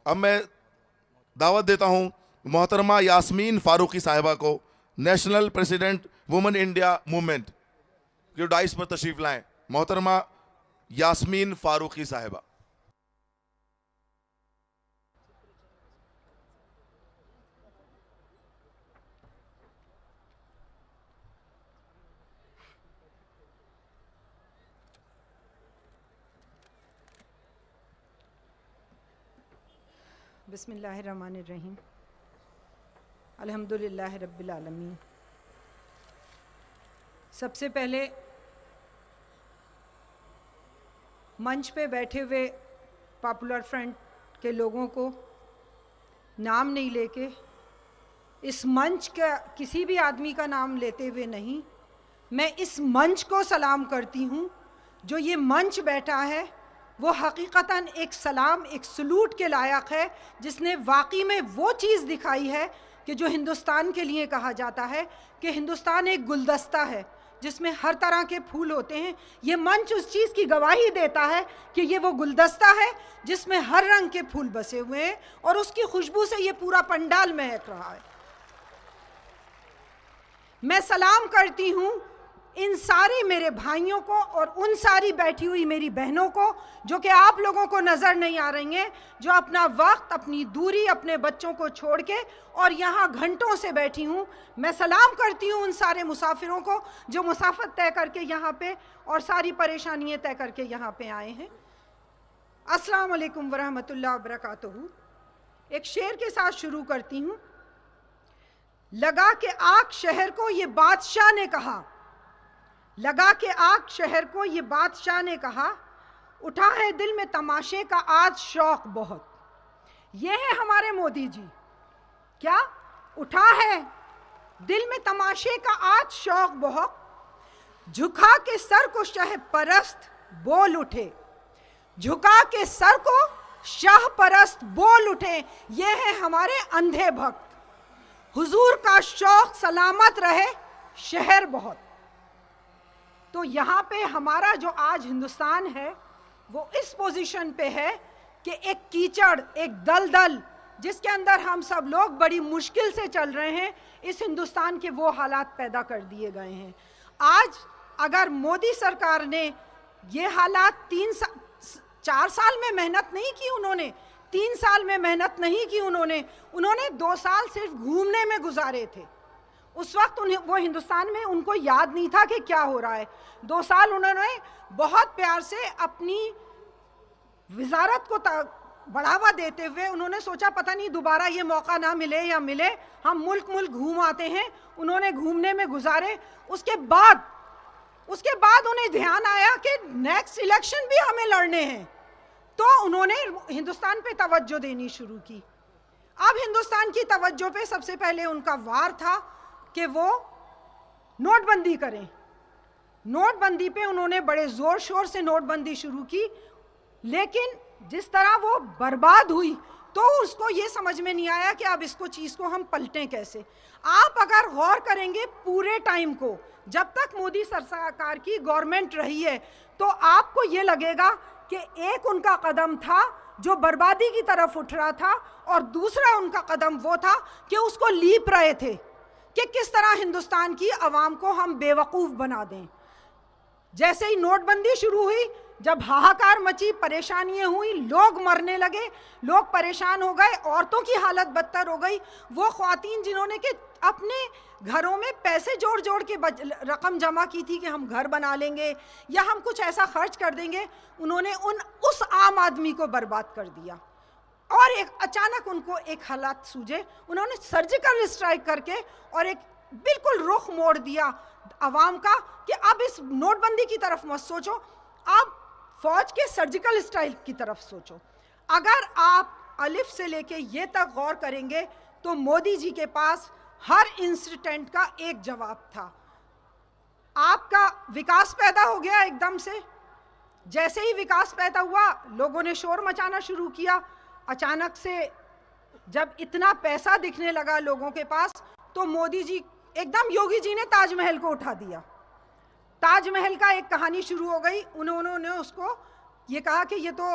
अब मैं दावत देता हूं मोहतरमा यास्मीन फारूकी साहिबा को, national president women India movement, जो डाइस पर तशरीफ लाएं। मोहतरमा यास्मीन फारूकी साहिबा। बिस्मिल्लाहिर्रहमानिर्रहीम। अल्हम्दुलिल्लाहि रब्बिल आलमीन। सबसे पहले मंच पे बैठे हुए पॉपुलर फ्रंट के लोगों को नाम नहीं लेके, इस मंच का किसी भी आदमी का नाम लेते हुए नहीं, मैं इस मंच को सलाम करती हूँ। जो ये मंच बैठा है वो हकीकतन एक सलाम, एक सलूट के लायक है, जिसने वाकई में वो चीज़ दिखाई है कि जो हिंदुस्तान के लिए कहा जाता है कि हिंदुस्तान एक गुलदस्ता है जिसमें हर तरह के फूल होते हैं। ये मंच उस चीज़ की गवाही देता है कि ये वो गुलदस्ता है जिसमें हर रंग के फूल बसे हुए हैं और उसकी खुशबू से ये पूरा पंडाल महक रहा है। मैं सलाम करती हूँ इन सारे मेरे भाइयों को और उन सारी बैठी हुई मेरी बहनों को जो कि आप लोगों को नज़र नहीं आ रही हैं, जो अपना वक्त, अपनी दूरी, अपने बच्चों को छोड़ के और यहाँ घंटों से बैठी हूँ। मैं सलाम करती हूँ उन सारे मुसाफिरों को जो मुसाफत तय करके यहाँ पे और सारी परेशानियाँ तय करके यहाँ पे आए हैं। अस्सलाम वालेकुम वरहमतुल्लाहि वबरकातुहू। एक शेर के साथ शुरू करती हूँ। लगा के आग शहर को ये बादशाह ने कहा, लगा के आग शहर को ये बादशाह ने कहा, उठा है दिल में तमाशे का आज शौक बहुत। ये है हमारे मोदी जी। क्या उठा है दिल में तमाशे का आज शौक बहुत, झुका के सर को शाह परस्त बोल उठे, झुका के सर को शाह परस्त बोल उठे। ये है हमारे अंधे भक्त। हुजूर का शौक सलामत रहे शहर बहुत। तो यहाँ पे हमारा जो आज हिंदुस्तान है वो इस पोजीशन पे है कि एक कीचड़, एक दलदल जिसके अंदर हम सब लोग बड़ी मुश्किल से चल रहे हैं, इस हिंदुस्तान के वो हालात पैदा कर दिए गए हैं। आज अगर मोदी सरकार ने ये हालात 4 साल में मेहनत नहीं की, उन्होंने 3 साल में मेहनत नहीं की, उन्होंने 2 साल सिर्फ घूमने में गुजारे थे। उस वक्त वो हिंदुस्तान में उनको याद नहीं था कि क्या हो रहा है। 2 साल उन्होंने बहुत प्यार से अपनी वजारत को बढ़ावा देते हुए उन्होंने सोचा पता नहीं दोबारा ये मौका ना मिले या मिले, हम मुल्क घूम आते हैं। उन्होंने घूमने में गुजारे। उसके बाद उन्हें ध्यान आया कि नेक्स्ट इलेक्शन भी हमें लड़ने हैं, तो उन्होंने हिंदुस्तान पे तवज्जो देनी शुरू की। अब हिंदुस्तान की तवज्जो पे सबसे पहले उनका वार था कि वो नोटबंदी करें। नोटबंदी पे उन्होंने बड़े ज़ोर शोर से नोटबंदी शुरू की, लेकिन जिस तरह वो बर्बाद हुई तो उसको ये समझ में नहीं आया कि अब इसको चीज़ को हम पलटें कैसे। आप अगर गौर करेंगे पूरे टाइम को, जब तक मोदी सरकार की गवर्नमेंट रही है, तो आपको ये लगेगा कि एक उनका कदम था जो बर्बादी की तरफ उठ रहा था और दूसरा उनका कदम वो था कि उसको लीप रहे थे कि किस तरह हिंदुस्तान की आवाम को हम बेवकूफ़ बना दें। जैसे ही नोटबंदी शुरू हुई, जब हाहाकार मची, परेशानियां हुई, लोग मरने लगे, लोग परेशान हो गए, औरतों की हालत बदतर हो गई। वो ख्वातीन जिन्होंने कि अपने घरों में पैसे जोड़ जोड़ के रकम जमा की थी कि हम घर बना लेंगे या हम कुछ ऐसा खर्च कर देंगे, उन्होंने उस आम आदमी को बर्बाद कर दिया। और एक अचानक उनको एक हालात सूझे, उन्होंने सर्जिकल स्ट्राइक करके और एक बिल्कुल रुख मोड़ दिया अवाम का कि अब इस नोटबंदी की तरफ मत सोचो, अब फौज के सर्जिकल स्ट्राइक की तरफ सोचो। अगर आप अलिफ से लेके ये तक गौर करेंगे तो मोदी जी के पास हर इंसिडेंट का एक जवाब था। आपका विकास पैदा हो गया एकदम से, जैसे ही विकास पैदा हुआ लोगों ने शोर मचाना शुरू किया। अचानक से जब इतना पैसा दिखने लगा लोगों के पास, तो मोदी जी एकदम, योगी जी ने ताजमहल को उठा दिया। ताजमहल का एक कहानी शुरू हो गई। उन्होंने उसको ये कहा कि ये तो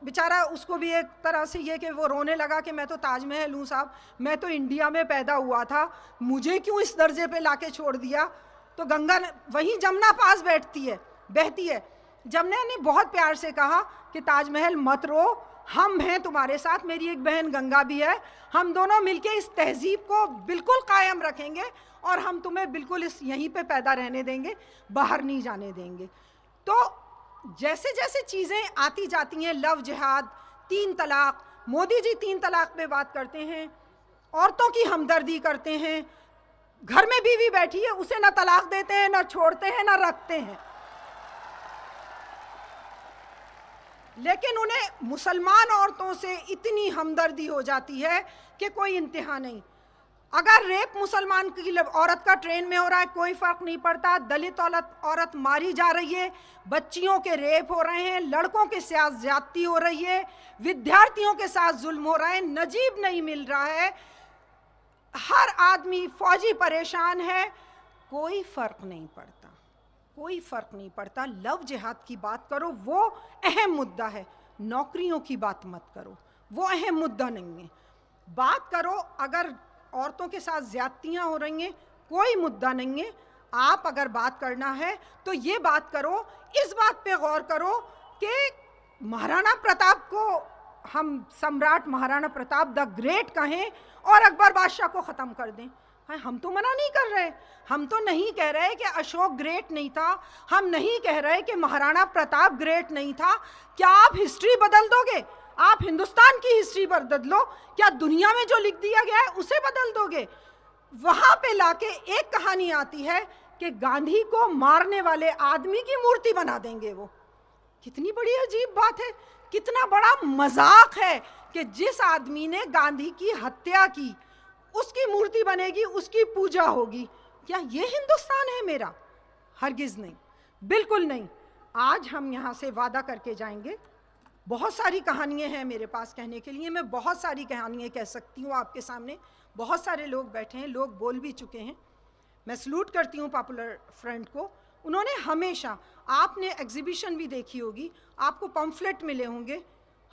बेचारा उसको भी एक तरह से ये कि वो रोने लगा कि मैं तो ताजमहल हूँ साहब, मैं तो इंडिया में पैदा हुआ था, मुझे क्यों इस दर्जे पे लाके छोड़ दिया। तो गंगा वहीं जमुना पास बहती है। जमुना ने बहुत प्यार से कहा कि ताजमहल मत रो, हम हैं तुम्हारे साथ, मेरी एक बहन गंगा भी है, हम दोनों मिलके इस तहजीब को बिल्कुल कायम रखेंगे और हम तुम्हें बिल्कुल इस यहीं पे पैदा रहने देंगे, बाहर नहीं जाने देंगे। तो जैसे जैसे चीज़ें आती जाती हैं, लव जिहाद, 3 तलाक, मोदी जी 3 तलाक पे बात करते हैं, औरतों की हमदर्दी करते हैं, घर में बीवी बैठी है उसे ना तलाक देते हैं, ना छोड़ते हैं, ना रखते हैं। लेकिन उन्हें मुसलमान औरतों से इतनी हमदर्दी हो जाती है कि कोई इंतहा नहीं। अगर रेप मुसलमान की औरत का ट्रेन में हो रहा है कोई फ़र्क नहीं पड़ता, दलित औरत मारी जा रही है, बच्चियों के रेप हो रहे हैं, लड़कों के साथ ज्यादती हो रही है, विद्यार्थियों के साथ जुल्म हो रहा है, नजीब नहीं मिल रहा है, हर आदमी फौजी परेशान है, कोई फ़र्क नहीं पड़ता, कोई फ़र्क नहीं पड़ता। लव जिहाद की बात करो, वो अहम मुद्दा है, नौकरियों की बात मत करो, वो अहम मुद्दा नहीं है। बात करो अगर औरतों के साथ ज्यादतियाँ हो रही हैं, कोई मुद्दा नहीं है। आप अगर बात करना है तो ये बात करो, इस बात पे गौर करो कि महाराणा प्रताप को हम सम्राट महाराणा प्रताप द ग्रेट कहें और अकबर बादशाह को ख़त्म कर दें। हम तो मना नहीं कर रहे, हम तो नहीं कह रहे कि अशोक ग्रेट नहीं था, हम नहीं कह रहे कि महाराणा प्रताप ग्रेट नहीं था। क्या आप हिस्ट्री बदल दोगे? आप हिंदुस्तान की हिस्ट्री बदल लो, क्या दुनिया में जो लिख दिया गया है उसे बदल दोगे? वहां पे लाके एक कहानी आती है कि गांधी को मारने वाले आदमी की मूर्ति बना देंगे। वो कितनी बड़ी अजीब बात है, कितना बड़ा मजाक है कि जिस आदमी ने गांधी की हत्या की उसकी मूर्ति बनेगी, उसकी पूजा होगी। क्या ये हिंदुस्तान है मेरा? हरगिज नहीं, बिल्कुल नहीं। आज हम यहाँ से वादा करके जाएंगे। बहुत सारी कहानियाँ हैं मेरे पास कहने के लिए, मैं बहुत सारी कहानियाँ कह सकती हूँ आपके सामने। बहुत सारे लोग बैठे हैं, लोग बोल भी चुके हैं। मैं सलूट करती हूँ पॉपुलर फ्रंट को। उन्होंने हमेशा, आपने एग्जीबिशन भी देखी होगी, आपको पम्फलेट मिले होंगे,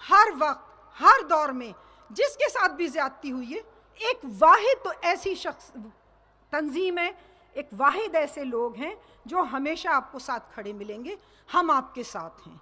हर वक्त हर दौर में जिसके साथ भी ज्यादती हुई है, एक वाहिद तो ऐसी शख्स तंजीम है, एक वाहिद ऐसे लोग हैं जो हमेशा आपको साथ खड़े मिलेंगे। हम आपके साथ हैं,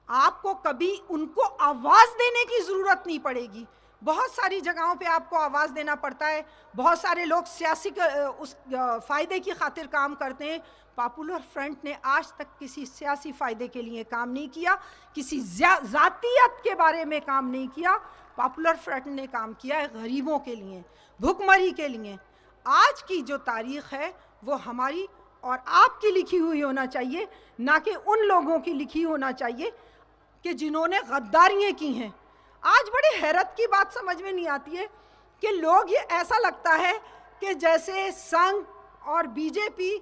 आपको कभी उनको आवाज़ देने की ज़रूरत नहीं पड़ेगी। बहुत सारी जगहों पे आपको आवाज़ देना पड़ता है, बहुत सारे लोग सियासी उस फ़ायदे की खातिर काम करते हैं। पॉपुलर फ्रंट ने आज तक किसी सियासी फ़ायदे के लिए काम नहीं किया, किसी ज़ातियत के बारे में काम नहीं किया। पॉपुलर फ्रंट ने काम किया है गरीबों के लिए, भुखमरी के लिए। आज की जो तारीख़ है वो हमारी और आपकी लिखी हुई होना चाहिए, ना कि उन लोगों की लिखी होना चाहिए कि जिन्होंने गद्दारियाँ की हैं। आज बड़ी हैरत की बात समझ में नहीं आती है कि लोग, ये ऐसा लगता है कि जैसे संघ और बीजेपी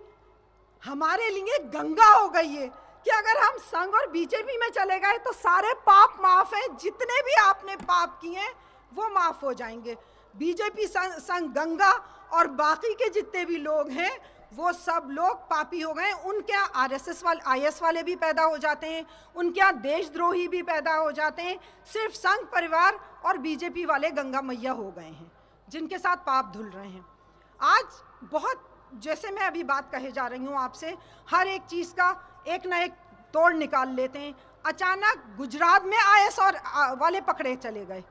हमारे लिए गंगा हो गई है कि अगर हम संघ और बीजेपी में चले गए तो सारे पाप माफ़ हैं, जितने भी आपने पाप किए हैं वो माफ़ हो जाएंगे। बीजेपी संघ गंगा और बाकी के जितने भी लोग हैं वो सब लोग पापी हो गए। उनके यहाँ आरएसएस वाले, आईएस वाले भी पैदा हो जाते हैं, उनके यहाँ देशद्रोही भी पैदा हो जाते हैं। सिर्फ संघ परिवार और बीजेपी वाले गंगा मैया हो गए हैं जिनके साथ पाप धुल रहे हैं। आज बहुत, जैसे मैं अभी बात कहे जा रही हूँ आपसे, हर एक चीज़ का एक ना एक तोड़ निकाल लेते हैं। अचानक गुजरात में आईएस और वाले पकड़े चले गए।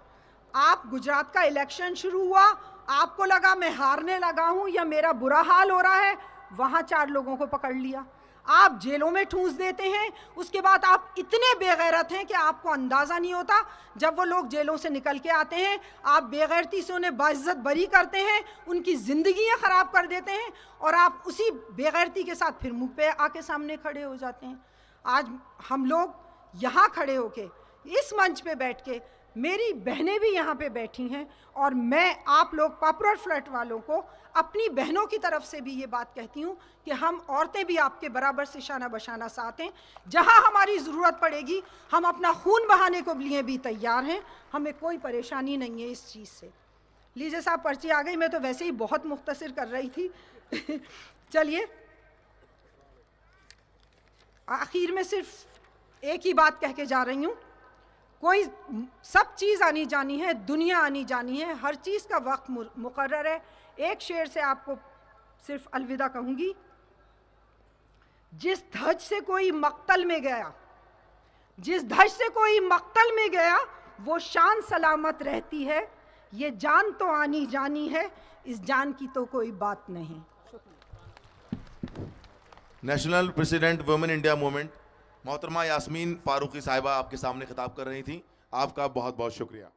आप गुजरात का इलेक्शन शुरू हुआ, आपको लगा मैं हारने लगा हूँ या मेरा बुरा हाल हो रहा है, वहाँ 4 लोगों को पकड़ लिया। आप जेलों में ठूंस देते हैं, उसके बाद आप इतने बेगैरत हैं कि आपको अंदाज़ा नहीं होता। जब वो लोग जेलों से निकल के आते हैं, आप बेगैरती से उन्हें बाइज्जत बरी करते हैं, उनकी ज़िंदगियाँ ख़राब कर देते हैं और आप उसी बेगैरती के साथ फिर मुँह पे आके सामने खड़े हो जाते हैं। आज हम लोग यहाँ खड़े होके, इस मंच पे बैठ के, मेरी बहनें भी यहाँ पे बैठी हैं और मैं आप लोग पॉपुलर फ्रंट वालों को अपनी बहनों की तरफ से भी ये बात कहती हूँ कि हम औरतें भी आपके बराबर से शाना बशाना साथ हैं। जहाँ हमारी ज़रूरत पड़ेगी हम अपना खून बहाने को लिए भी तैयार हैं, हमें कोई परेशानी नहीं है इस चीज़ से। लीजिए साहब, पर्ची आ गई। मैं तो वैसे ही बहुत मुख्तसर कर रही थी। चलिए, आखिर में सिर्फ एक ही बात कह के जा रही हूँ कोई सब चीज़ आनी जानी है, दुनिया आनी जानी है, हर चीज़ का वक्त मुकर्रर है। एक शेर से आपको सिर्फ अलविदा कहूँगी। जिस धज से कोई मक्तल में गया, जिस धज से कोई मक्तल में गया, वो शान सलामत रहती है। ये जान तो आनी जानी है, इस जान की तो कोई बात नहीं। National president women India movement मोहतरमा यास्मीन फारूकी साहिबा आपके सामने खिताब कर रही थी। आपका बहुत बहुत शुक्रिया।